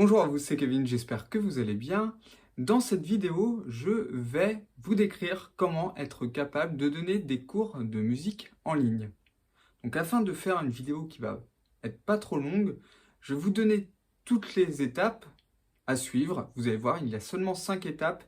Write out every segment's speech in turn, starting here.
Bonjour à vous, c'est Kevin, j'espère que vous allez bien. Dans cette vidéo, je vais vous décrire comment être capable de donner des cours de musique en ligne. Donc afin de faire une vidéo qui va être pas trop longue, je vais vous donner toutes les étapes à suivre. Vous allez voir, il y a seulement 5 étapes.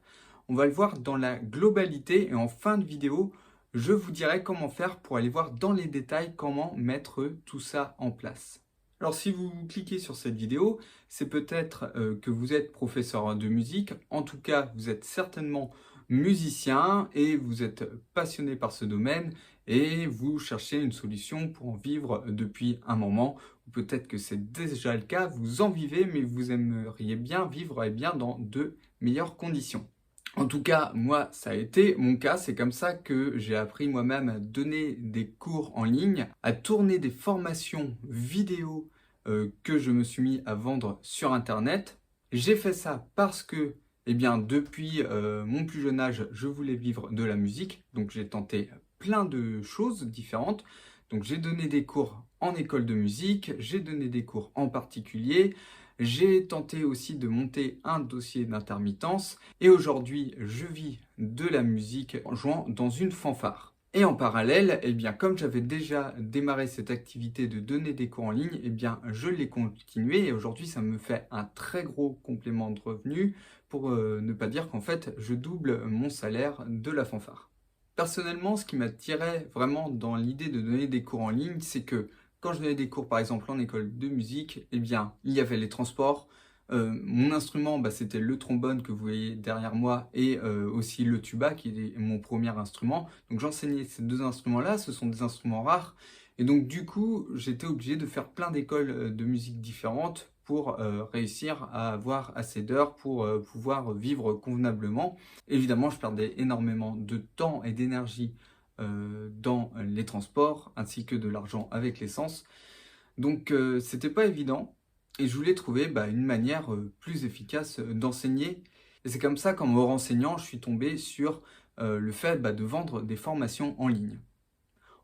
On va le voir dans la globalité et en fin de vidéo, je vous dirai comment faire pour aller voir dans les détails comment mettre tout ça en place. Alors si vous cliquez sur cette vidéo, c'est peut-être que vous êtes professeur de musique, en tout cas vous êtes certainement musicien et vous êtes passionné par ce domaine et vous cherchez une solution pour en vivre depuis un moment. Ou peut-être que c'est déjà le cas, vous en vivez mais vous aimeriez bien vivre dans de meilleures conditions. En tout cas, moi, ça a été mon cas. C'est comme ça que j'ai appris moi-même à donner des cours en ligne, à tourner des formations vidéo que je me suis mis à vendre sur Internet. J'ai fait ça parce que, depuis mon plus jeune âge, je voulais vivre de la musique. Donc, j'ai tenté plein de choses différentes. Donc, j'ai donné des cours en école de musique, j'ai donné des cours en particulier. J'ai tenté aussi de monter un dossier d'intermittence et aujourd'hui, je vis de la musique en jouant dans une fanfare. Et en parallèle, comme j'avais déjà démarré cette activité de donner des cours en ligne, je l'ai continué et aujourd'hui, ça me fait un très gros complément de revenus pour ne pas dire qu'en fait, je double mon salaire de la fanfare. Personnellement, ce qui m'attirait vraiment dans l'idée de donner des cours en ligne, c'est que quand je donnais des cours, par exemple, en école de musique, il y avait les transports. Mon instrument, c'était le trombone que vous voyez derrière moi et aussi le tuba qui est mon premier instrument. Donc j'enseignais ces deux instruments-là, ce sont des instruments rares. Et donc du coup, j'étais obligé de faire plein d'écoles de musique différentes pour réussir à avoir assez d'heures pour pouvoir vivre convenablement. Évidemment, je perdais énormément de temps et d'énergie dans les transports ainsi que de l'argent avec l'essence. Donc c'était pas évident et je voulais trouver une manière plus efficace d'enseigner. Et c'est comme ça qu'en me renseignant, je suis tombé sur le fait de vendre des formations en ligne.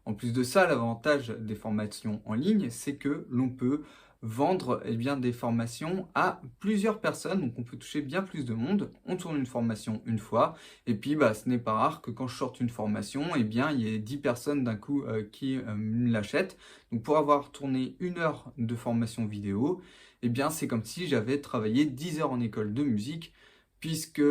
En plus de ça, l'avantage des formations en ligne, c'est que l'on peut vendre des formations à plusieurs personnes, donc on peut toucher bien plus de monde. On tourne une formation une fois, et puis ce n'est pas rare que quand je sorte une formation, il y ait 10 personnes d'un coup qui l'achètent. Donc pour avoir tourné 1 heure de formation vidéo, c'est comme si j'avais travaillé 10 heures en école de musique, puisque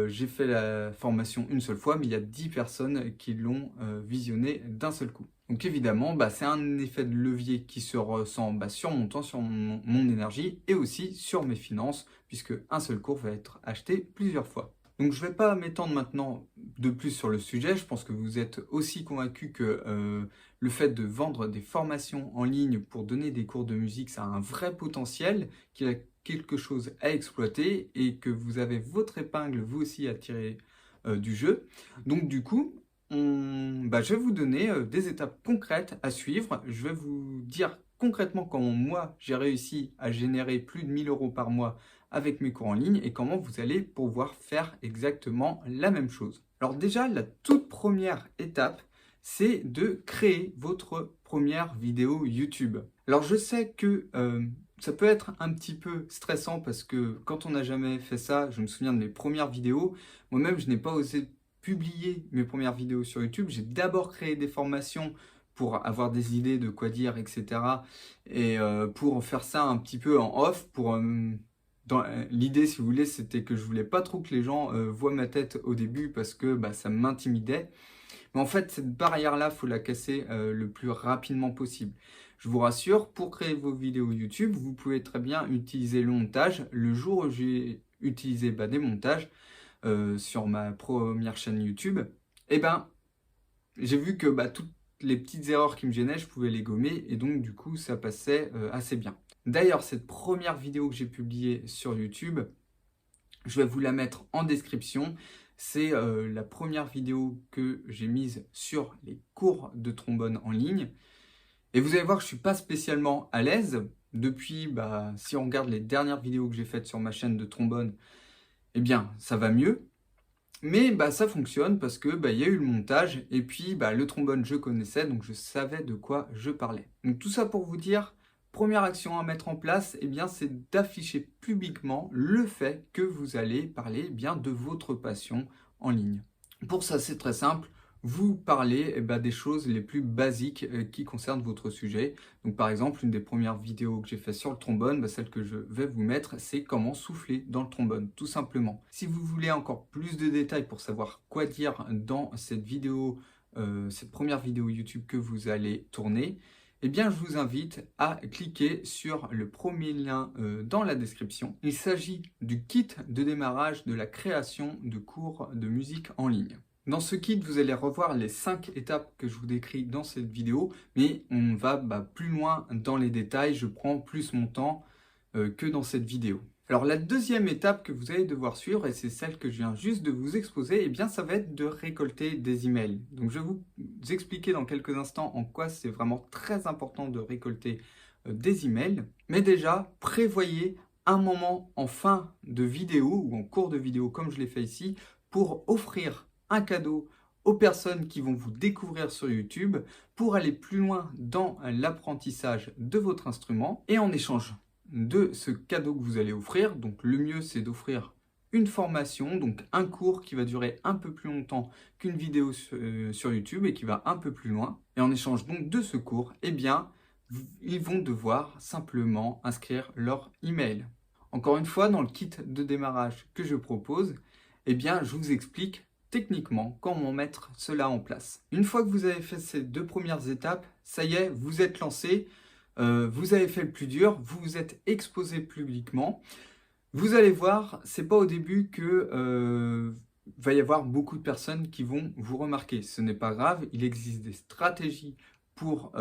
j'ai fait la formation une seule fois, mais il y a 10 personnes qui l'ont visionné d'un seul coup. Donc évidemment, c'est un effet de levier qui se ressent sur mon temps, sur mon énergie et aussi sur mes finances, puisque un seul cours va être acheté plusieurs fois. Donc je ne vais pas m'étendre maintenant de plus sur le sujet, je pense que vous êtes aussi convaincus que le fait de vendre des formations en ligne pour donner des cours de musique, ça a un vrai potentiel, qu'il y a quelque chose à exploiter et que vous avez votre épingle vous aussi à tirer du jeu. Donc du coup, je vais vous donner des étapes concrètes à suivre. Je vais vous dire concrètement comment moi j'ai réussi à générer plus de 1000 € par mois avec mes cours en ligne et comment vous allez pouvoir faire exactement la même chose. Alors déjà, la toute première étape, c'est de créer votre première vidéo YouTube. Alors je sais que ça peut être un petit peu stressant parce que quand on n'a jamais fait ça, je me souviens de mes premières vidéos, moi-même je n'ai pas osé publier mes premières vidéos sur YouTube. J'ai d'abord créé des formations pour avoir des idées de quoi dire, etc. Et pour faire ça un petit peu en off, l'idée, si vous voulez, c'était que je voulais pas trop que les gens voient ma tête au début parce que ça m'intimidait. Mais en fait, cette barrière-là, faut la casser le plus rapidement possible. Je vous rassure, pour créer vos vidéos YouTube, vous pouvez très bien utiliser le montage. Le jour où j'ai utilisé des montages sur ma première chaîne YouTube, j'ai vu que toutes les petites erreurs qui me gênaient, je pouvais les gommer et donc du coup, ça passait assez bien. D'ailleurs, cette première vidéo que j'ai publiée sur YouTube, je vais vous la mettre en description. C'est la première vidéo que j'ai mise sur les cours de trombone en ligne. Et vous allez voir que je ne suis pas spécialement à l'aise. Depuis, si on regarde les dernières vidéos que j'ai faites sur ma chaîne de trombone, ça va mieux. Mais ça fonctionne parce que y a eu le montage et puis le trombone je connaissais, donc je savais de quoi je parlais. Donc tout ça pour vous dire, première action à mettre en place, eh bien, c'est d'afficher publiquement le fait que vous allez parler bien de votre passion en ligne. Pour ça, c'est très simple. Vous parlez des choses les plus basiques qui concernent votre sujet. Donc, par exemple, une des premières vidéos que j'ai fait sur le trombone, celle que je vais vous mettre, c'est comment souffler dans le trombone, tout simplement. Si vous voulez encore plus de détails pour savoir quoi dire dans cette vidéo, cette première vidéo YouTube que vous allez tourner, eh bien, je vous invite à cliquer sur le premier lien dans la description. Il s'agit du kit de démarrage de la création de cours de musique en ligne. Dans ce kit, vous allez revoir les 5 étapes que je vous décris dans cette vidéo, mais on va plus loin dans les détails, je prends plus mon temps que dans cette vidéo. Alors la deuxième étape que vous allez devoir suivre, et c'est celle que je viens juste de vous exposer, eh bien ça va être de récolter des emails. Donc je vais vous expliquer dans quelques instants en quoi c'est vraiment très important de récolter des emails. Mais déjà, prévoyez un moment en fin de vidéo ou en cours de vidéo comme je l'ai fait ici pour offrir un cadeau aux personnes qui vont vous découvrir sur YouTube pour aller plus loin dans l'apprentissage de votre instrument. Et en échange de ce cadeau que vous allez offrir, donc le mieux c'est d'offrir une formation, donc un cours qui va durer un peu plus longtemps qu'une vidéo sur YouTube et qui va un peu plus loin. Et en échange donc de ce cours, eh bien, ils vont devoir simplement inscrire leur email. Encore une fois, dans le kit de démarrage que je propose, eh bien, je vous explique techniquement comment mettre cela en place. Une fois que vous avez fait ces 2 premières étapes, ça y est, vous êtes lancé, vous avez fait le plus dur, vous vous êtes exposé publiquement. Vous allez voir, c'est pas au début que va y avoir beaucoup de personnes qui vont vous remarquer. Ce n'est pas grave, il existe des stratégies pour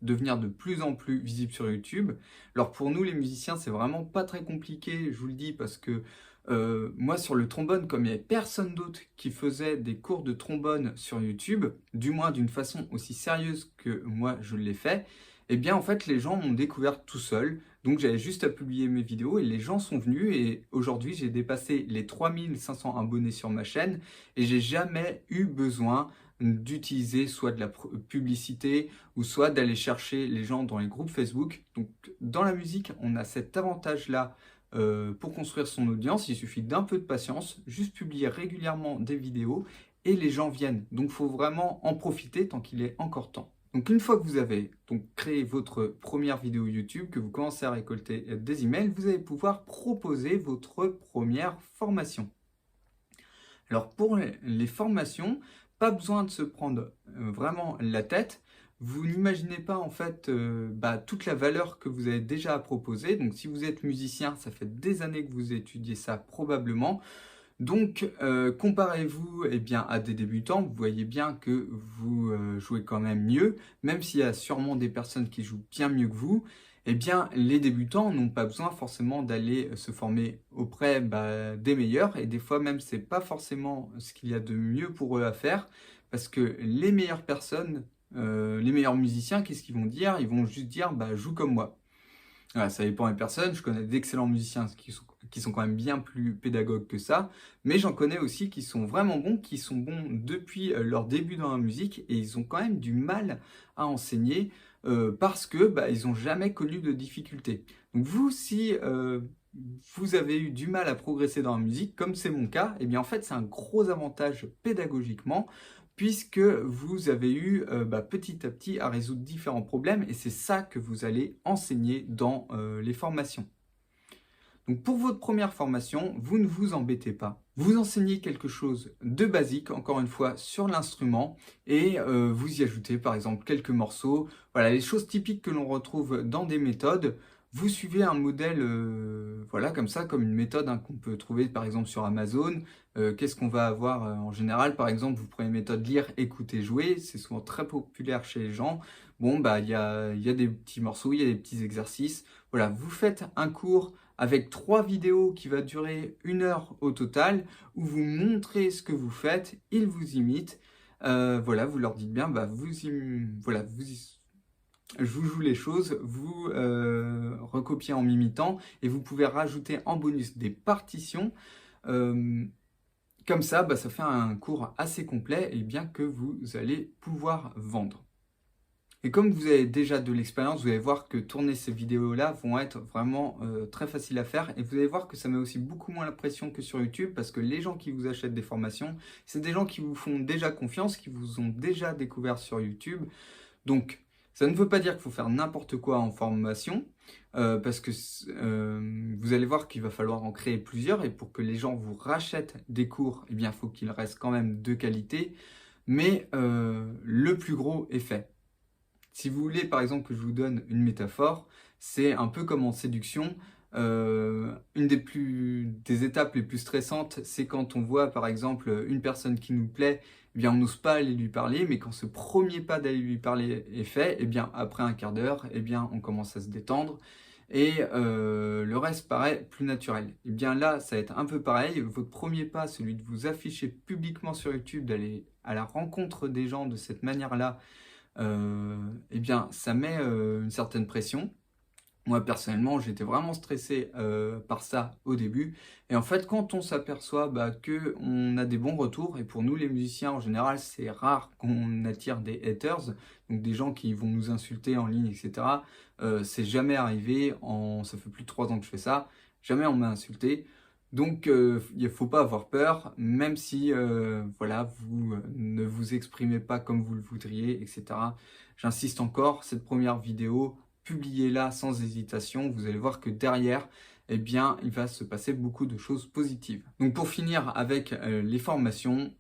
devenir de plus en plus visible sur YouTube. Alors pour nous les musiciens, c'est vraiment pas très compliqué, je vous le dis, parce que moi sur le trombone, comme il n'y avait personne d'autre qui faisait des cours de trombone sur YouTube, du moins d'une façon aussi sérieuse que moi je l'ai fait, eh bien en fait les gens m'ont découvert tout seul. Donc j'avais juste à publier mes vidéos et les gens sont venus, et aujourd'hui j'ai dépassé les 3500 abonnés sur ma chaîne et j'ai jamais eu besoin d'utiliser soit de la publicité ou soit d'aller chercher les gens dans les groupes Facebook. Donc dans la musique, on a cet avantage-là pour construire son audience. Il suffit d'un peu de patience, juste publier régulièrement des vidéos et les gens viennent. Donc il faut vraiment en profiter tant qu'il est encore temps. Donc une fois que vous avez donc créé votre première vidéo YouTube, que vous commencez à récolter des emails, vous allez pouvoir proposer votre première formation. Alors pour les formations, pas besoin de se prendre vraiment la tête. Vous n'imaginez pas en fait toute la valeur que vous avez déjà à proposer. Donc si vous êtes musicien, ça fait des années que vous étudiez ça probablement. Donc, comparez-vous à des débutants, vous voyez bien que vous jouez quand même mieux, même s'il y a sûrement des personnes qui jouent bien mieux que vous. Eh bien, les débutants n'ont pas besoin forcément d'aller se former auprès des meilleurs, et des fois même, c'est pas forcément ce qu'il y a de mieux pour eux à faire, parce que les meilleures personnes, les meilleurs musiciens, qu'est-ce qu'ils vont dire? Ils vont juste dire, joue comme moi. Voilà, ça dépend des personnes. Je connais d'excellents musiciens qui sont quand même bien plus pédagogues que ça, mais j'en connais aussi qui sont vraiment bons, qui sont bons depuis leur début dans la musique, et ils ont quand même du mal à enseigner parce que ils n'ont jamais connu de difficultés. Donc vous, si vous avez eu du mal à progresser dans la musique, comme c'est mon cas, eh bien en fait c'est un gros avantage pédagogiquement, puisque vous avez eu petit à petit à résoudre différents problèmes, et c'est ça que vous allez enseigner dans les formations. Donc pour votre première formation, vous ne vous embêtez pas. Vous enseignez quelque chose de basique, encore une fois, sur l'instrument, et vous y ajoutez par exemple quelques morceaux. Voilà, les choses typiques que l'on retrouve dans des méthodes. Vous suivez un modèle, voilà, comme ça, comme une méthode qu'on peut trouver par exemple sur Amazon. Qu'est-ce qu'on va avoir en général? Par exemple, vous prenez une méthode lire, écouter, jouer. C'est souvent très populaire chez les gens. Bon, il y a des petits morceaux, il y a des petits exercices. Voilà, vous faites un cours avec 3 vidéos qui va durer 1 heure au total, où vous montrez ce que vous faites, ils vous imitent. Voilà, vous leur dites bien, je vous joue les choses, vous recopiez en m'imitant, et vous pouvez rajouter en bonus des partitions. Comme ça, ça fait un cours assez complet et bien que vous allez pouvoir vendre. Et comme vous avez déjà de l'expérience, vous allez voir que tourner ces vidéos-là vont être vraiment très faciles à faire. Et vous allez voir que ça met aussi beaucoup moins la pression que sur YouTube parce que les gens qui vous achètent des formations, c'est des gens qui vous font déjà confiance, qui vous ont déjà découvert sur YouTube. Donc, ça ne veut pas dire qu'il faut faire n'importe quoi en formation, parce que vous allez voir qu'il va falloir en créer plusieurs. Et pour que les gens vous rachètent des cours, eh bien, il faut qu'il reste quand même de qualité. Mais le plus gros est fait. Si vous voulez, par exemple, que je vous donne une métaphore, c'est un peu comme en séduction. Une des étapes les plus stressantes, c'est quand on voit, par exemple, une personne qui nous plaît, eh bien, on n'ose pas aller lui parler, mais quand ce premier pas d'aller lui parler est fait, eh bien, après un quart d'heure, eh bien, on commence à se détendre et le reste paraît plus naturel. Eh bien là, ça va être un peu pareil. Votre premier pas, celui de vous afficher publiquement sur YouTube, d'aller à la rencontre des gens de cette manière-là, eh bien, ça met une certaine pression. Moi, personnellement, j'étais vraiment stressé par ça au début. Et en fait, quand on s'aperçoit qu'on a des bons retours, et pour nous les musiciens, en général, c'est rare qu'on attire des haters, donc des gens qui vont nous insulter en ligne, etc. C'est jamais arrivé, ça fait plus de 3 ans que je fais ça, jamais on m'a insulté. Donc, il ne faut pas avoir peur, même si voilà, vous ne vous exprimez pas comme vous le voudriez, etc. J'insiste encore, cette première vidéo, publiez-la sans hésitation. Vous allez voir que derrière, eh bien, il va se passer beaucoup de choses positives. Donc, pour finir avec les formations,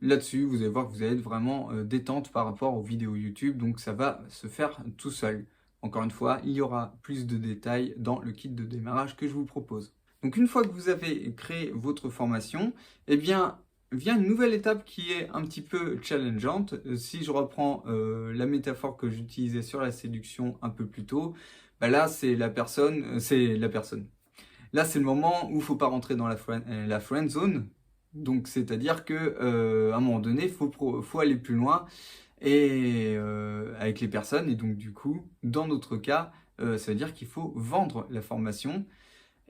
là-dessus, vous allez voir que vous allez être vraiment détente par rapport aux vidéos YouTube. Donc, ça va se faire tout seul. Encore une fois, il y aura plus de détails dans le kit de démarrage que je vous propose. Donc une fois que vous avez créé votre formation, eh bien, vient une nouvelle étape qui est un petit peu challengeante. Si je reprends la métaphore que j'utilisais sur la séduction un peu plus tôt, là c'est la personne. Là c'est le moment où il ne faut pas rentrer dans la friend zone. Donc c'est-à-dire que à un moment donné, faut aller plus loin et avec les personnes. Et donc du coup, dans notre cas, ça veut dire qu'il faut vendre la formation.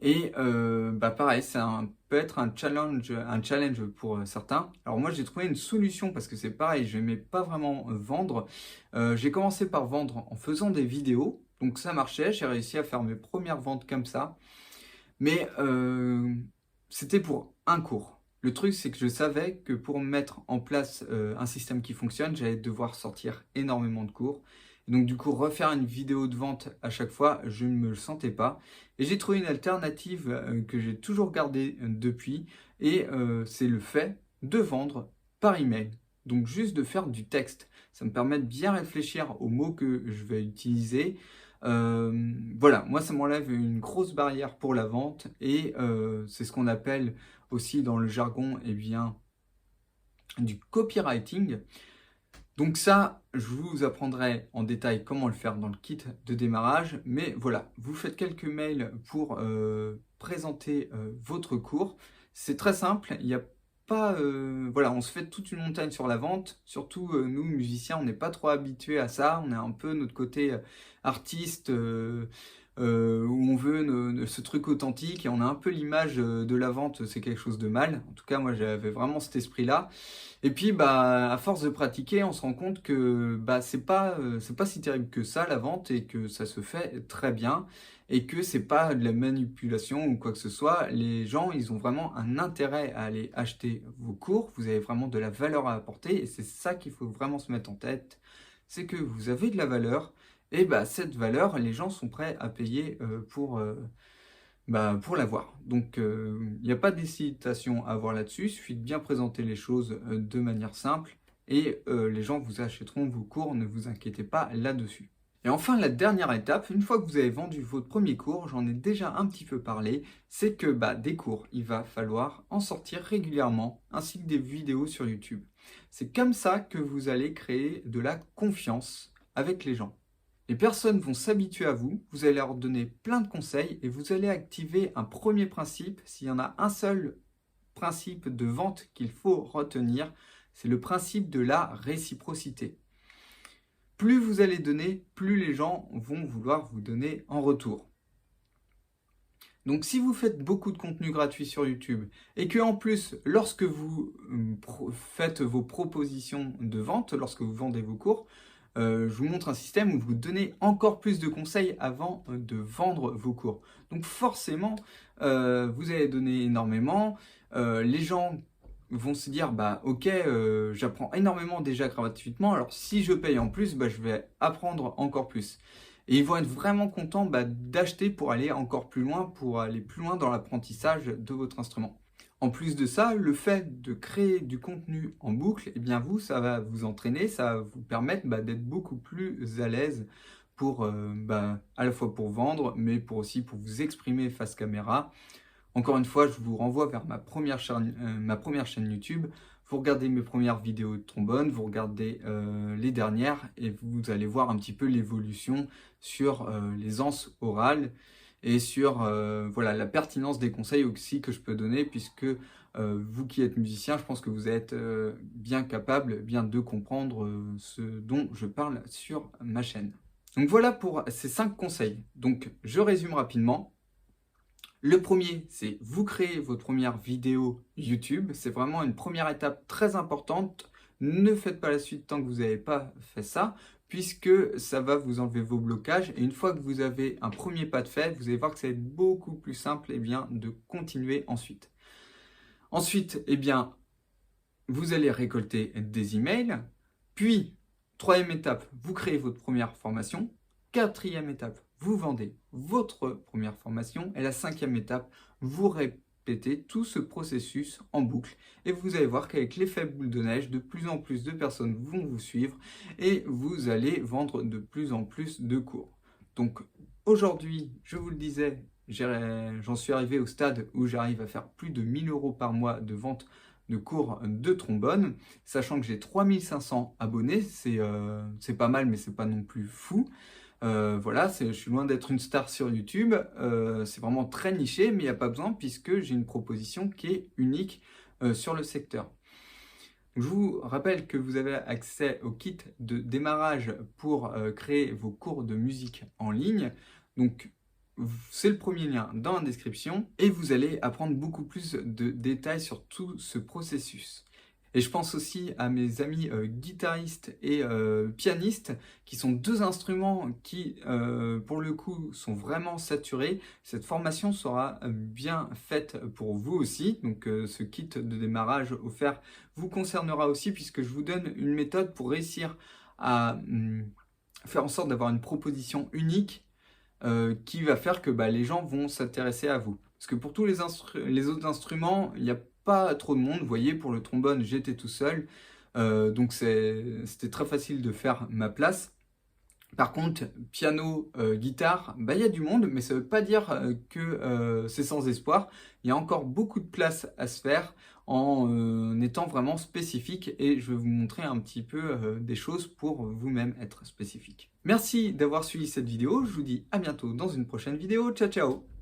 Et pareil, peut être un challenge pour certains. Alors moi j'ai trouvé une solution parce que c'est pareil, je n'aimais pas vraiment vendre. J'ai commencé par vendre en faisant des vidéos, donc ça marchait, j'ai réussi à faire mes premières ventes comme ça. Mais c'était pour un cours. Le truc c'est que je savais que pour mettre en place un système qui fonctionne, j'allais devoir sortir énormément de cours. Donc du coup, refaire une vidéo de vente à chaque fois, je ne me le sentais pas. Et j'ai trouvé une alternative que j'ai toujours gardée depuis, et c'est le fait de vendre par email. Donc juste de faire du texte. Ça me permet de bien réfléchir aux mots que je vais utiliser. Voilà, moi ça m'enlève une grosse barrière pour la vente, et c'est ce qu'on appelle aussi dans le jargon, eh bien, du copywriting. Donc ça, je vous apprendrai en détail comment le faire dans le kit de démarrage. Mais voilà, vous faites quelques mails pour présenter votre cours. C'est très simple, il n'y a pas... voilà, on se fait toute une montagne sur la vente. Surtout, nous, musiciens, on n'est pas trop habitués à ça. On est un peu notre côté artiste, où on veut ce truc authentique. Et on a un peu l'image de la vente, c'est quelque chose de mal. En tout cas, moi, j'avais vraiment cet esprit-là. Et puis, à force de pratiquer, on se rend compte que c'est pas si terrible que ça, la vente, et que ça se fait très bien, et que c'est pas de la manipulation ou quoi que ce soit. Les gens, ils ont vraiment un intérêt à aller acheter vos cours. Vous avez vraiment de la valeur à apporter, et c'est ça qu'il faut vraiment se mettre en tête. C'est que vous avez de la valeur, et cette valeur, les gens sont prêts à payer pour l'avoir. Donc, il n'y a pas d'hésitation à avoir là-dessus. Il suffit de bien présenter les choses de manière simple, et les gens vous achèteront vos cours, ne vous inquiétez pas là-dessus. Et enfin, la dernière étape, une fois que vous avez vendu votre premier cours, j'en ai déjà un petit peu parlé, c'est que des cours, il va falloir en sortir régulièrement, ainsi que des vidéos sur YouTube. C'est comme ça que vous allez créer de la confiance avec les gens. Les personnes vont s'habituer à vous, vous allez leur donner plein de conseils, et vous allez activer un premier principe. S'il y en a un seul principe de vente qu'il faut retenir, c'est le principe de la réciprocité. Plus vous allez donner, plus les gens vont vouloir vous donner en retour. Donc si vous faites beaucoup de contenu gratuit sur YouTube, et que en plus, lorsque vous faites vos propositions de vente, lorsque vous vendez vos cours, je vous montre un système où vous donnez encore plus de conseils avant de vendre vos cours. Donc forcément, vous allez donner énormément. Les gens vont se dire, bah ok, j'apprends énormément déjà gratuitement, alors si je paye en plus, bah, je vais apprendre encore plus. Et ils vont être vraiment contents d'acheter pour aller encore plus loin, pour aller plus loin dans l'apprentissage de votre instrument. En plus de ça, le fait de créer du contenu en boucle, eh bien vous, ça va vous entraîner, ça va vous permettre d'être beaucoup plus à l'aise pour, à la fois pour vendre, mais aussi pour vous exprimer face caméra. Encore une fois, je vous renvoie vers ma première chaîne YouTube. Vous regardez mes premières vidéos de trombone, vous regardez les dernières et vous allez voir un petit peu l'évolution sur les anses orales et sur voilà, la pertinence des conseils aussi que je peux donner, puisque vous qui êtes musicien, je pense que vous êtes bien capable de comprendre ce dont je parle sur ma chaîne. Donc voilà pour ces 5 conseils. Donc je résume rapidement. Le premier, c'est vous créez votre première vidéo YouTube. C'est vraiment une première étape très importante. Ne faites pas la suite tant que vous n'avez pas fait ça, puisque ça va vous enlever vos blocages. Et une fois que vous avez un premier pas de fait, vous allez voir que ça va être beaucoup plus simple de continuer ensuite. Ensuite, vous allez récolter des emails. Puis, troisième étape, vous créez votre première formation. Quatrième étape, vous vendez votre première formation. Et la cinquième étape, vous répétez tout ce processus en boucle. Et vous allez voir qu'avec l'effet boule de neige, de plus en plus de personnes vont vous suivre et vous allez vendre de plus en plus de cours. Donc aujourd'hui, je vous le disais, j'en suis arrivé au stade où j'arrive à faire plus de 1 000 € par mois de vente de cours de trombone, sachant que j'ai 3500 abonnés, c'est pas mal, mais c'est pas non plus fou. Voilà, je suis loin d'être une star sur YouTube, c'est vraiment très niché, mais il n'y a pas besoin puisque j'ai une proposition qui est unique sur le secteur. Je vous rappelle que vous avez accès au kit de démarrage pour créer vos cours de musique en ligne. Donc, c'est le premier lien dans la description et vous allez apprendre beaucoup plus de détails sur tout ce processus. Et je pense aussi à mes amis guitaristes et pianistes, qui sont 2 instruments qui, pour le coup, sont vraiment saturés. Cette formation sera bien faite pour vous aussi. Donc, ce kit de démarrage offert vous concernera aussi, puisque je vous donne une méthode pour réussir à faire en sorte d'avoir une proposition unique qui va faire que les gens vont s'intéresser à vous. Parce que pour tous les autres instruments, il n'y a pas trop de monde. Vous voyez, pour le trombone, j'étais tout seul. Donc c'était très facile de faire ma place. Par contre, piano, guitare, il y a du monde, mais ça ne veut pas dire que c'est sans espoir. Il y a encore beaucoup de place à se faire en étant vraiment spécifique, et je vais vous montrer un petit peu des choses pour vous-même être spécifique. Merci d'avoir suivi cette vidéo, je vous dis à bientôt dans une prochaine vidéo, ciao ciao!